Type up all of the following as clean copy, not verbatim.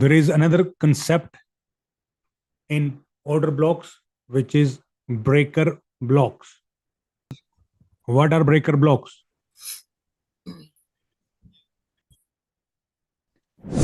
There is another concept in order blocks, which is breaker blocks. What are breaker blocks?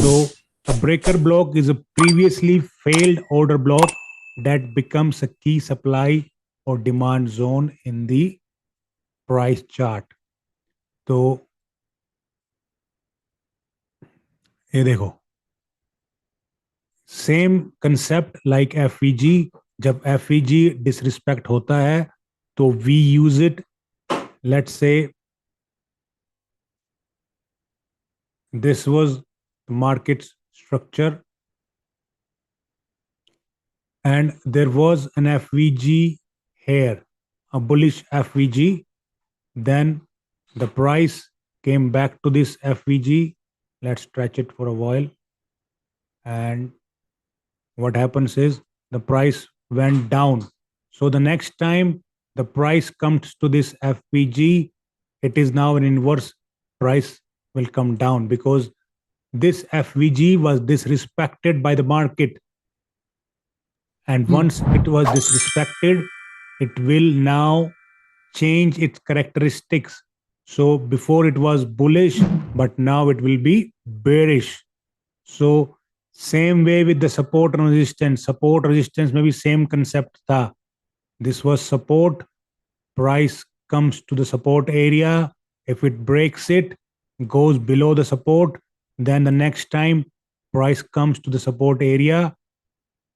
So a breaker block is a previously failed order block that becomes a key supply or demand zone in the price chart. तो ये देखो, same concept like FVG. जब FVG disrespect होता है तो we use it. Let's say this was the market structure and there was an FVG here, a bullish FVG. Then the price came back to this FVG. Let's stretch it for a while. And what happens is the price went down. So the next time the price comes to this FVG, it is now an inverse price will come down because this FVG was disrespected by the market. And once it was disrespected, it will now change its characteristics. So before it was bullish, but now it will be bearish. So same way with the support and resistance. Support resistance maybe same concept tha. This was support. Price comes to the support area. If it breaks it, goes below the support, then the next time price comes to the support area,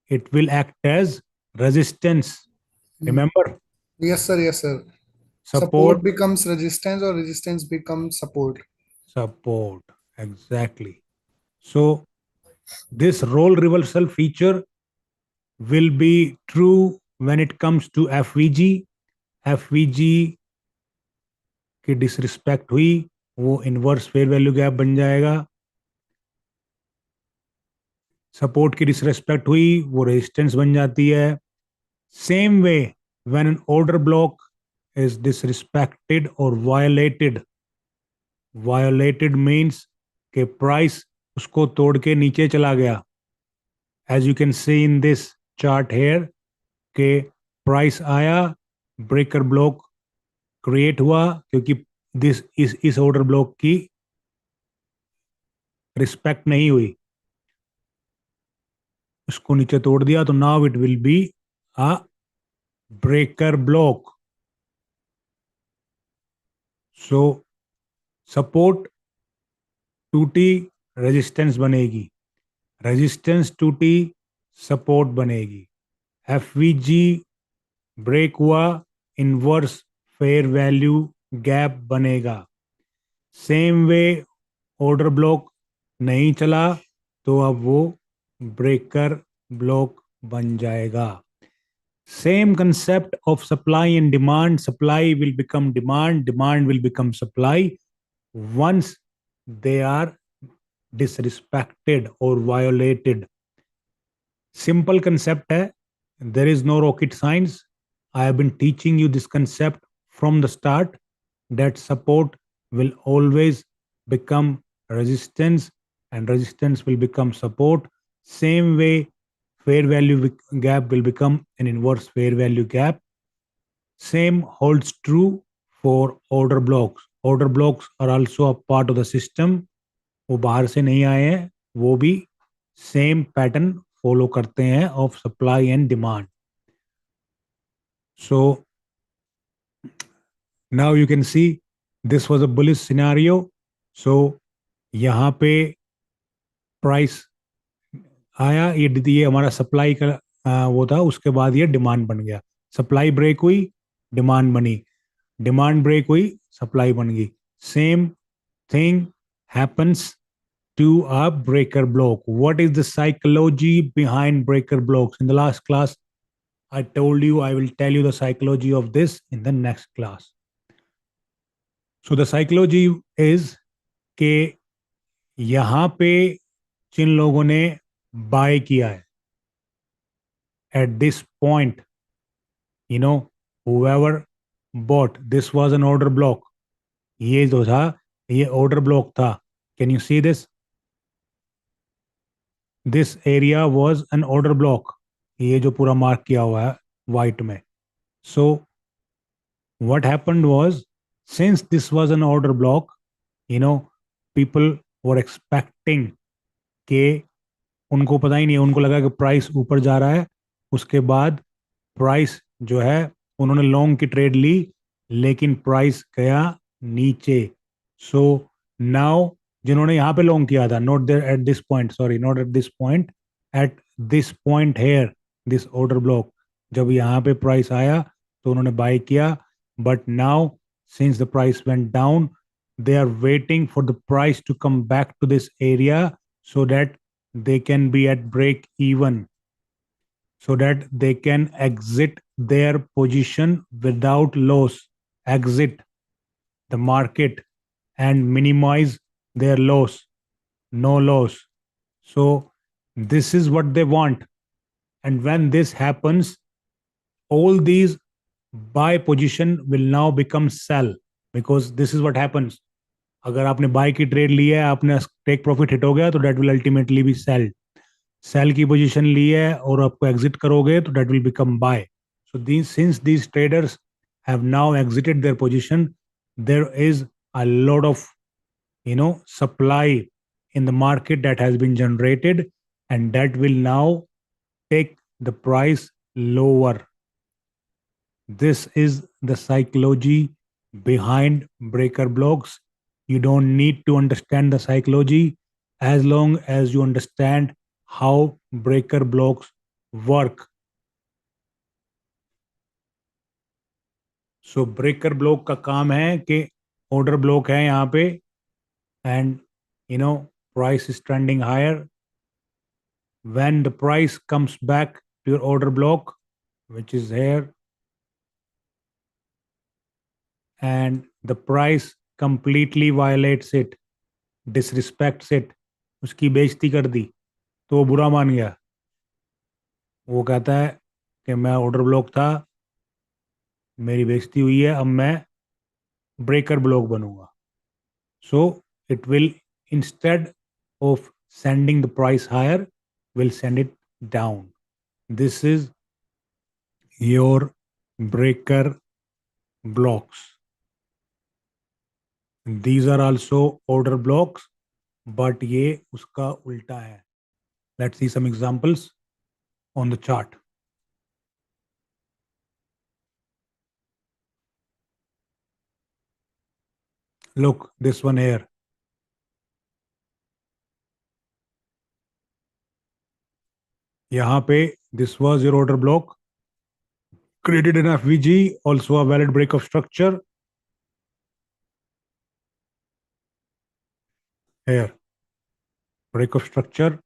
it will act as resistance. Remember, Yes, sir. Yes, sir. support, Support becomes resistance or resistance becomes support. support. Exactly. So this role reversal feature will be true when it comes to FVG. FVG की disrespect हुई, वो inverse fair value gap बन जाएगा. Support की disrespect हुई, वो resistance बन जाती है. Same way when an order block is disrespected और वायोलेटेड. वायोलेटेड मींस के प्राइस उसको तोड़ के नीचे चला गया. As you can see in this chart here के प्राइस आया, ब्रेकर ब्लॉक क्रिएट हुआ क्योंकि दिस इस ऑर्डर ब्लॉक की रिस्पेक्ट नहीं हुई, उसको नीचे तोड़ दिया. तो now it will be a breaker block. So support टूटी, रेजिस्टेंस बनेगी. रेजिस्टेंस टूटी, सपोर्ट बनेगी. एफवीजी ब्रेक हुआ, इनवर्स फेयर वैल्यू गैप बनेगा. सेम वे ऑर्डर ब्लॉक नहीं चला तो अब वो ब्रेकर ब्लॉक बन जाएगा. Same concept of supply and demand. Supply will become demand, demand will become supply once they are disrespected or violated. Simple concept hai. There is no rocket science. I have been teaching you this concept from the start, that support will always become resistance and resistance will become support. Same way fair value gap will become an inverse fair value gap. Same holds true for order blocks. Order blocks are also a part of the system. वो बाहर से नहीं आए हैं, वो भी same pattern follow करते हैं of supply and demand. So now you can see this was a bullish scenario. So यहाँ पे प्राइस आया, ये हमारा सप्लाई का वो था, उसके बाद ये डिमांड बन गया. सप्लाई ब्रेक हुई, डिमांड बनी. डिमांड ब्रेक हुई, सप्लाई बन गई. Same thing happens to a breaker block. What is the psychology behind breaker blocks? In the last class, I told you I will tell you the psychology of this in the next class. So the psychology is कि यहाँ पे जिन लोगों ने bye किया है at this point, you know, whoever bought, this was an order block. ये जो था, ये order block था. Can you see this? This area was an order block. ये जो पूरा मार्क किया हुआ है white में. So what happened was, since this was an order block, people were expecting कि उनको पता ही नहीं है, उनको लगा कि प्राइस ऊपर जा रहा है. उसके बाद प्राइस जो है उन्होंने लॉन्ग की ट्रेड ली, लेकिन प्राइस गया नीचे. सो नाउ जिन्होंने यहाँ पे लॉन्ग किया था, not there at this point, sorry not at this point, at this point here, this order block, जब यहाँ पे प्राइस आया तो उन्होंने बाय किया. But now since the price went down, they are waiting for the price to come back to this area so that they can be at break even, so that they can exit their position without loss, exit the market and minimize their loss, no loss. So this is what they want. And when this happens, all these buy position will now become sell, because this is what happens. अगर आपने bye की trade ली है, आपने take profit hit हो गया, तो that will ultimately be sell. Sell की position ली है और आपको एग्जिट करोगे तो that will become buy. So these since these traders have now exited their position, there is a lot of supply in the market that has been generated, and that will now take the price lower. This is the psychology behind breaker blocks. You don't need to understand the psychology as long as you understand how breaker blocks work. So breaker block का काम है कि order block है यहाँ पे, and price is trending higher. When the price comes back to your order block, which is here, and the price completely violates it, disrespects it, उसकी बेइज्जती कर दी, तो वो बुरा मान गया. वो कहता है कि मैं ऑर्डर ब्लॉक था, मेरी बेइज्जती हुई है, अब मैं ब्रेकर ब्लॉक बनूंगा. So it will, instead of sending the price higher, will send it down. This is your breaker blocks. These are also order blocks, but ये उसका उल्टा है. Let's see some examples on the chart. Look, this one here. यहाँ पे this was your order block, created an FVG, also a valid break of structure. Here, break of structure.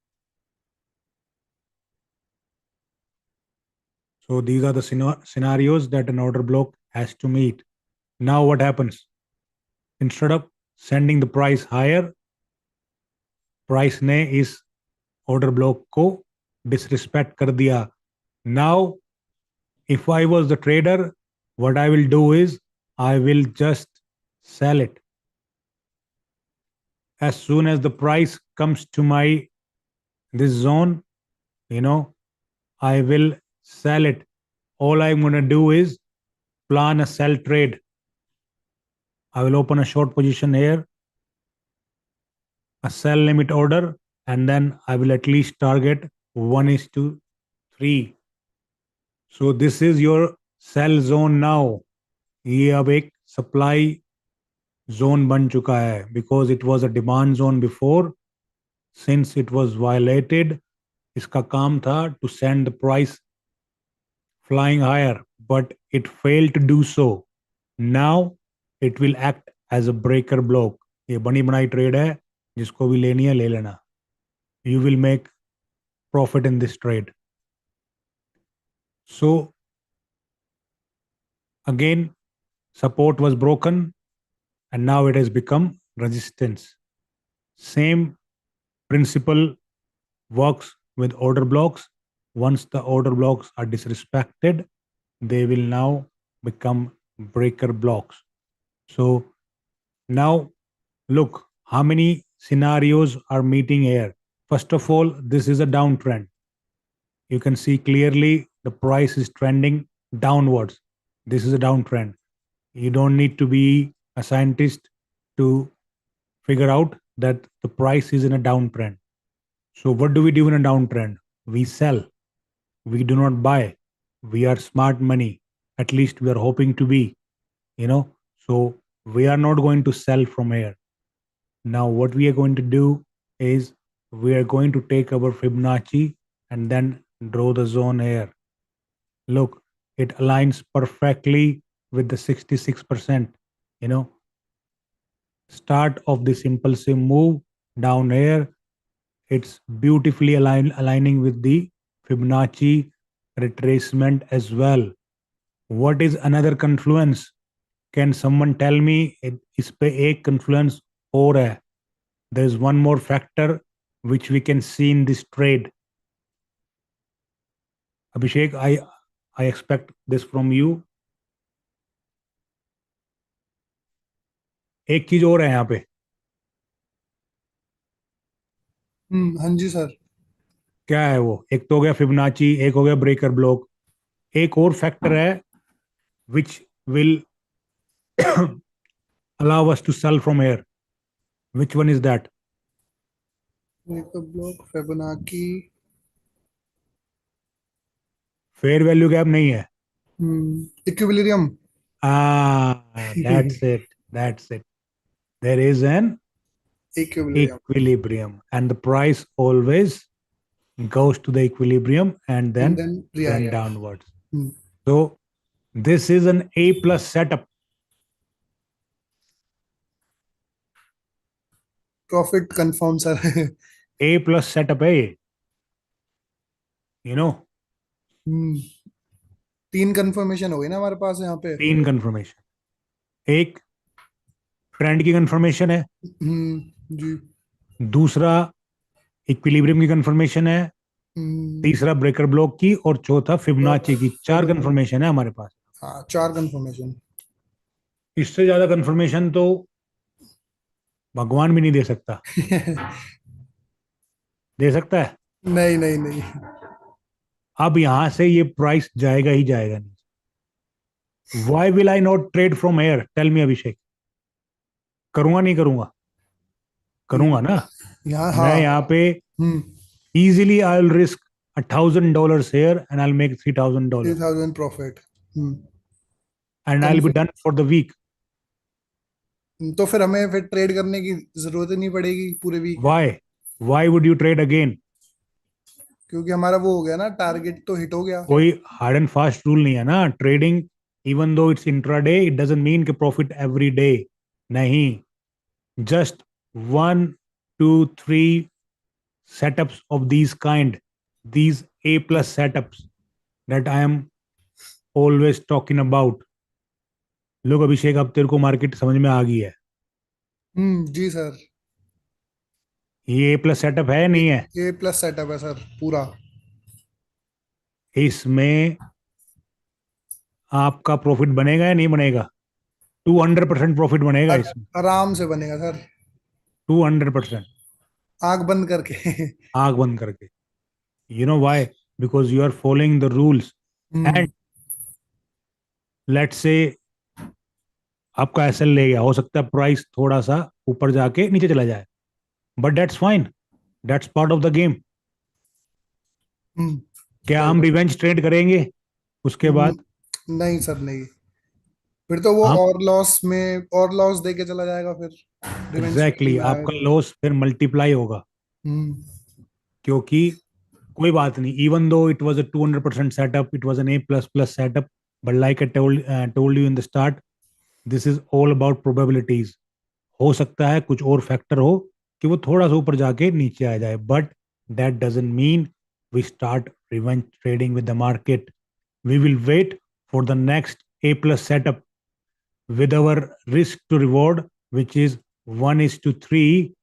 So these are the scenarios that an order block has to meet. Now what happens? Instead of sending the price higher, price ने इस order block को disrespect कर दिया. Now, if I was the trader, what I will do is I will just sell it. As soon as the price comes to this zone, I will sell it. All I'm going to do is plan a sell trade. I will open a short position here, a sell limit order, and then I will at least target 1:3. So this is your sell zone now. ये अब एक supply zone बन चुका है, because it was a demand zone before. Since it was violated, इसका काम था to send the price flying higher, but it failed to do so. Now it will act as a breaker block. ये बनी बनाई trade है, जिसको भी लेनी है ले लेना. You will make profit in this trade. So again, support was broken and now it has become resistance. Same principle works with order blocks. Once the order blocks are disrespected, they will now become breaker blocks. So now look how many scenarios are meeting here. First of all, this is a downtrend. You can see clearly the price is trending downwards. This is a downtrend. You don't need to be a scientist to figure out that the price is in a downtrend. So, what do we do in a downtrend? We sell. We do not buy. We are smart money. At least we are hoping to be, So, we are not going to sell from here. Now, what we are going to do is we are going to take our Fibonacci and then draw the zone here. Look, it aligns perfectly with the 66%, start of this impulsive move down here. It's beautifully aligning with the Fibonacci retracement as well. What is another confluence? Can someone tell me इस पे एक confluence और है? There is one more factor which we can see in this trade. Abhishek, I expect this from you. एक चीज और है यहाँ पे. हाँ जी सर. क्या है वो? एक तो हो गया फिबोनाची, एक हो गया ब्रेकर ब्लॉक, एक और फैक्टर है which will allow us to sell from here. Which one is that? Breaker block, Fibonacci. Fair value gap नहीं है. Equilibrium. That's it. That's it. There is an equilibrium. equilibrium, and the price always goes to the equilibrium and then yeah. downwards. So this is an A plus setup. Profit confirmed sir. A plus setup है ये. तीन confirmation हो गई ना हमारे पास यहाँ पे. तीन कंफर्मेशन. एक ट्रेंड की कंफर्मेशन है. जी. दूसरा इक्विलिब्रियम की कंफर्मेशन है. तीसरा ब्रेकर ब्लॉक की और चौथा फिबोनाची की. चार कंफर्मेशन है हमारे पास. हाँ, चार कंफर्मेशन. इससे ज्यादा कंफर्मेशन तो भगवान भी नहीं दे सकता. दे सकता है? नहीं नहीं नहीं. अब यहां से ये प्राइस जाएगा ही जाएगा नहीं. Why will I not trade from here? Tell me, अभिषेक. करूंगा नहीं करूंगा? करूंगा ना. मैं यहाँ पे easily I'll risk $1,000 here and I'll make $3,000. 3,000 profit. And I'll be done for the week. तो फिर हमें फिर ट्रेड करने की जरूरत नहीं पड़ेगी पूरे week. Why would you trade again? क्योंकि हमारा वो हो गया ना, टारगेट तो हिट हो गया. कोई हार्ड एंड फास्ट रूल नहीं है ना. Trading even though it's intraday, it doesn't mean कि profit every day. नहीं. Just 1, 2, 3 setups of these A plus setups that I am always talking about. लोग अभिषेक, अब तेरे को मार्केट समझ में आ गई है? जी सर. ये A plus setup है नहीं है? A plus setup है सर पूरा. इसमें आपका प्रॉफिट बनेगा या नहीं बनेगा? 200% प्रॉफिट बनेगा इसमें. आराम से बनेगा सर. 200%. आंख बंद करके. आंख बंद करके. You know why? Because you are following the rules. And let's say आपका एसएल ले गया, हो सकता है प्राइस थोड़ा सा ऊपर जाके नीचे चला जाए, but that's fine. That's part of the game. क्या हम रिवेंज ट्रेड करेंगे उसके बाद? नहीं सर नहीं. फिर तो वो और लॉस दे के चला जाएगा फिर. एग्जैक्टली. आपका लॉस फिर मल्टीप्लाई होगा. क्योंकि कोई बात नहीं, even though it was a 200% setup, it was an A plus plus setup, but like I told you in the start, this is all about probabilities. हो सकता है कुछ और फैक्टर हो कि वो थोड़ा सा ऊपर जाके नीचे आ जाए, but that doesn't mean we start revenge trading with the market. We will wait for the next A plus setup with our risk to reward, which is 1:3.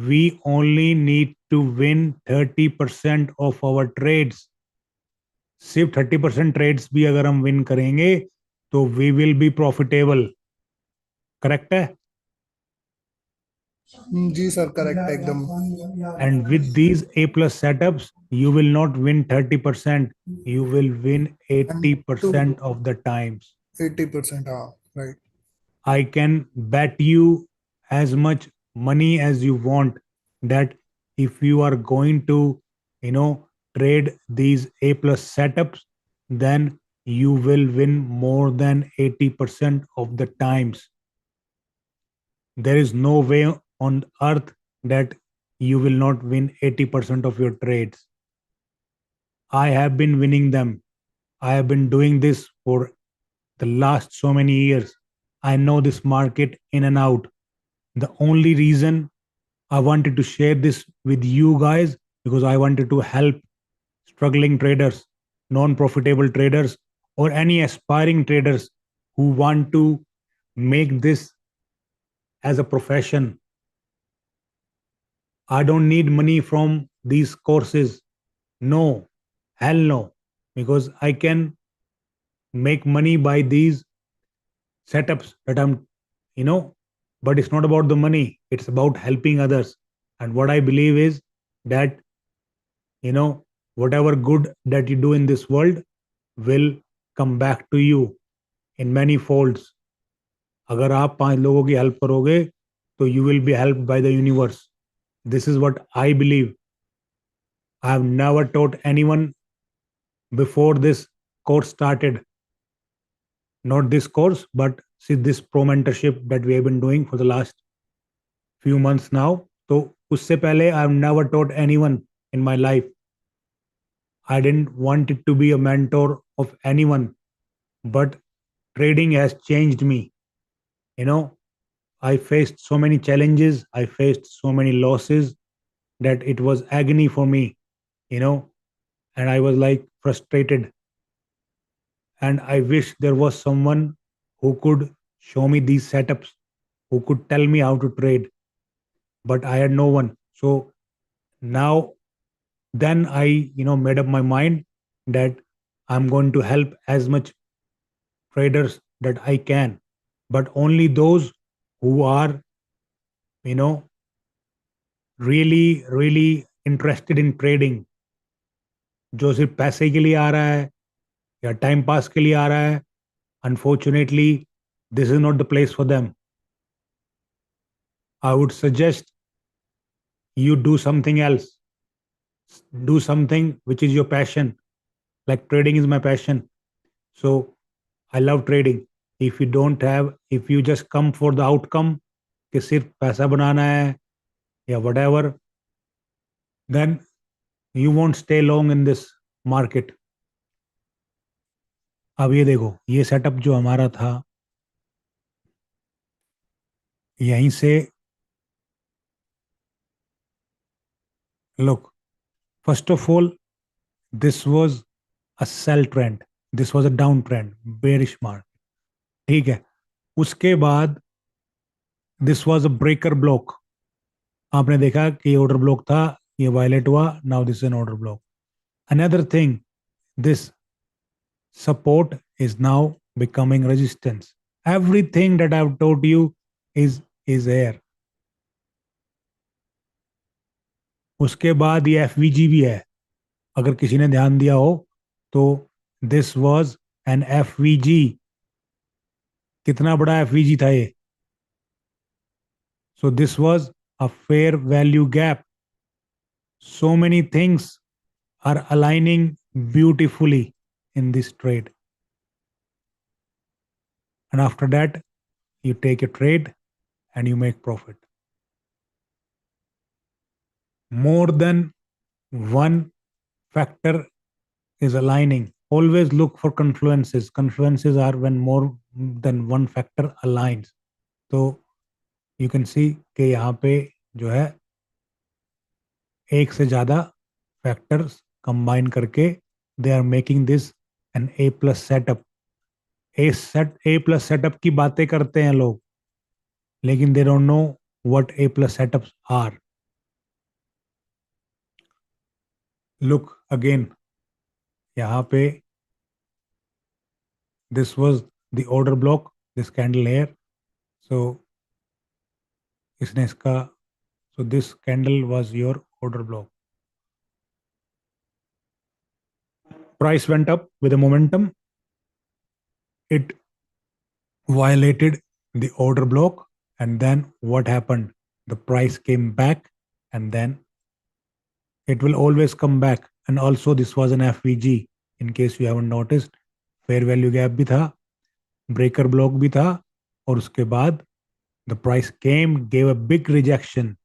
We only need to win 30% of our trades. सिर्फ 30% trades भी अगर हम win करेंगे तो we will be profitable. Correct है? जी sir, correct एकदम। And with these A plus setups, you will not win 30%, you will win and to 80% of the times. 80%, हाँ, right. I can bet you as much money as you want that if you are going to, you know, trade these A plus setups, then you will win more than 80% of the times. There is no way on earth that you will not win 80% of your trades. I have been winning them. I have been doing this for the last so many years. I know this market in and out. The only reason I wanted to share this with you guys because I wanted to help struggling traders, non profitable traders, or any aspiring traders who want to make this as a profession. I don't need money from these courses. No, hell no, because I can make money by these setups that I'm, you know, but it's not about the money, it's about helping others. And what I believe is that, you know, whatever good that you do in this world will come back to you in many folds. अगर आप 5 लोगों की help करोगे तो you will be helped by the universe. This is what I believe. I have never taught anyone before this course started. Not this course, but see this pro mentorship that we have been doing for the last few months now. So उससे पहले I have never taught anyone in my life. I didn't want it to be a mentor of anyone, but trading has changed me. You know, I faced so many challenges, I faced so many losses that it was agony for me, you know, and I was like frustrated. And I wish there was someone who could show me these setups, who could tell me how to trade, but I had no one. So now, then I, made up my mind that I'm going to help as much traders that I can, but only those who are, you know, really, really interested in trading. जो सिर्फ पैसे के लिए आ रहा है या time pass के लिए आ रहा है, unfortunately this is not the place for them. I would suggest you do something else. Do something which is your passion. Like trading is my passion. So I love trading. If you don't have, if you just come for the outcome, कि सिर्फ पैसा बनाना है या whatever, then you won't stay long in this market. अब ये देखो, ये setup जो हमारा था, यहीं से look, first of all, this was a sell trend. This was a down trend, bearish market. ठीक है. उसके बाद this was a breaker block. आपने देखा कि ऑर्डर ब्लॉक था, ये वायलेट हुआ, now this an order block. Another thing, this support is now becoming resistance. Everything that I have told you is air. उसके बाद ये एफवीजी भी है, अगर किसी ने ध्यान दिया हो तो. This was an FVG. कितना बड़ा एफवीजी था ये. So this was a fair value gap. So many things are aligning beautifully in this trade. And after that, you take a trade and you make profit. More than one factor is aligning. Always look for confluences. Confluences are when more than one factor aligns. So you can see कि यहाँ पे जो है एक से ज़्यादा factors combine करके they are making this an A plus setup. A plus setup की बातें करते हैं लोग, लेकिन they don't know what A plus setups are. Look again, यहाँ पे this was the order block, this candle here. So इसने इसका So this candle was your order block. Price went up with a momentum. It violated the order block. And then what happened? The price came back, and then it will always come back. And also, this was an FVG, in case you haven't noticed. Fair value gap भी था, breaker block भी था, और उसके बाद the price came, gave a big rejection.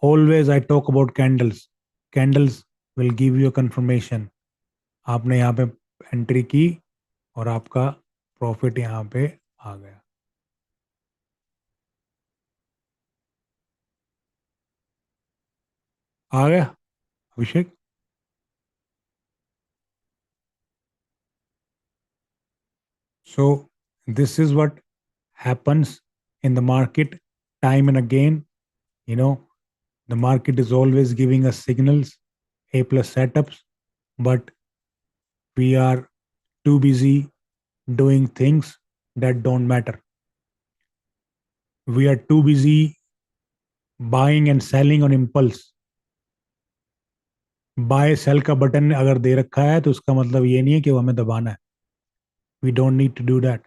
Always I talk about candles. Candles will give you a confirmation. आपने यहाँ पे एंट्री की और आपका प्रॉफिट यहाँ पे आ गया. आ गया अभिषेक? So this is what happens in the market time and again. You know, the market is always giving us signals, A plus setups, but we are too busy doing things that don't matter. We are too busy buying and selling on impulse. Buy sell का button अगर दे रखा है तो उसका मतलब ये नहीं है कि वो हमें दबाना है. We don't need to do that.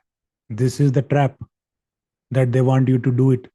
This is the trap that they want you to do it.